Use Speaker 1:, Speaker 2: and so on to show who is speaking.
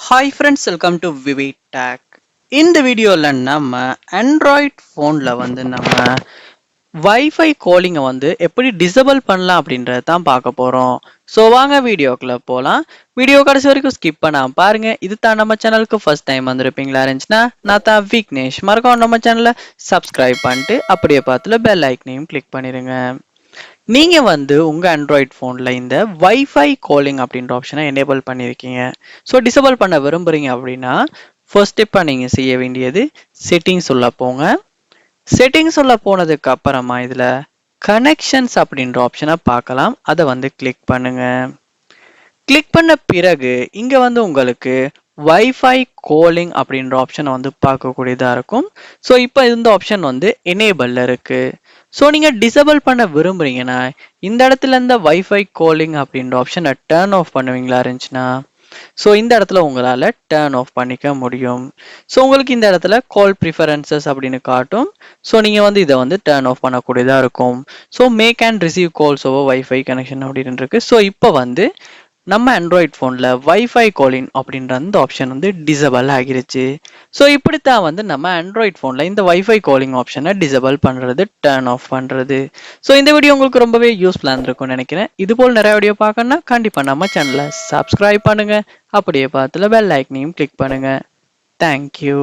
Speaker 1: Hi friends, welcome to VividTech. இந்த வீடியோல நம்ம ஆண்ட்ராய்ட் ஃபோன்ல நம்ம வைஃபை காலிங்கை எப்படி டிசேபிள் பண்ணலாம் அப்படின்றத தான் பார்க்க போறோம். ஸோ வாங்க வீடியோக்குள்ள போகலாம். வீடியோ கடைசி வரைக்கும் ஸ்கிப் பண்ணாம பாருங்க. இது தான் நம்ம சேனலுக்கு ஃபர்ஸ்ட் டைம் வந்திருப்பீங்களா இருந்துச்சுன்னா நான் தான் விக்னேஷ். மறக்காம நம்ம சேனலை சப்ஸ்கிரைப் பண்ணிட்டு அப்படியே பார்த்துல பெல் ஐக்கனையும் கிளிக் பண்ணிடுங்க. நீங்க உங்க ஆண்ட்ராய்ட் ஃபோன்ல இந்த வைஃபை காலிங் அப்படின்ற ஆப்ஷனை எனேபிள் பண்ணியிருக்கீங்க. ஸோ டிசேபிள் பண்ண விரும்புறீங்க அப்படின்னா ஃபர்ஸ்ட் ஸ்டெப்பாக நீங்கள் செய்ய வேண்டியது செட்டிங்ஸ் உள்ள போங்க. செட்டிங்ஸ் உள்ள போனதுக்கு அப்புறமா இதில் கனெக்ஷன்ஸ் அப்படின்ற ஆப்ஷனை பார்க்கலாம். அதை கிளிக் பண்ணுங்க. கிளிக் பண்ண பிறகு இங்கே உங்களுக்கு வைஃபை காலிங் அப்படின்ற ஆப்ஷனை பார்க்கக்கூடியதாக இருக்கும். ஸோ இப்போ இந்த ஆப்ஷன் எனேபிளில் இருக்கு. ஸோ நீங்கள் டிசேபிள் பண்ண விரும்புறீங்கன்னா இந்த இடத்துல இந்த வைஃபை காலிங் அப்படின்ற ஆப்ஷனை டர்ன் ஆஃப் பண்ணுவீங்களா இருந்துச்சுன்னா ஸோ இந்த இடத்துல உங்களால் டர்ன் ஆஃப் பண்ணிக்க முடியும். ஸோ உங்களுக்கு இந்த இடத்துல கால் ப்ரிஃபரன்சஸ் அப்படின்னு காட்டும். ஸோ நீங்கள் இதை டர்ன் ஆஃப் பண்ணக்கூடியதாக இருக்கும். So make and receive calls over wifi connection அப்படின்னு இருக்கு. ஸோ இப்போ நம்ம ஆண்ட்ராய்ட் ஃபோனில் வைஃபை காலிங் அப்படின்ற அந்த ஆப்ஷன் டிசேபிள் ஆகிருச்சு. ஸோ இப்படித்தான் நம்ம ஆண்ட்ராய்ட் ஃபோனில் இந்த வைஃபை காலிங் ஆப்ஷனை டிசேபிள் பண்ணுறது, டர்ன் ஆஃப் பண்ணுறது. ஸோ இந்த வீடியோ உங்களுக்கு ரொம்பவே யூஸ்ஃபுல்லாக இருந்திருக்கும்னு நினைக்கிறேன். இது போல் நிறைய வீடியோ பார்க்கணும்னா கண்டிப்பாக நம்ம சேனலை சப்ஸ்கிரைப் பண்ணுங்கள். அப்படியே பார்த்துல பெல் ஐக்கனையும் கிளிக் பண்ணுங்கள். தேங்க்யூ.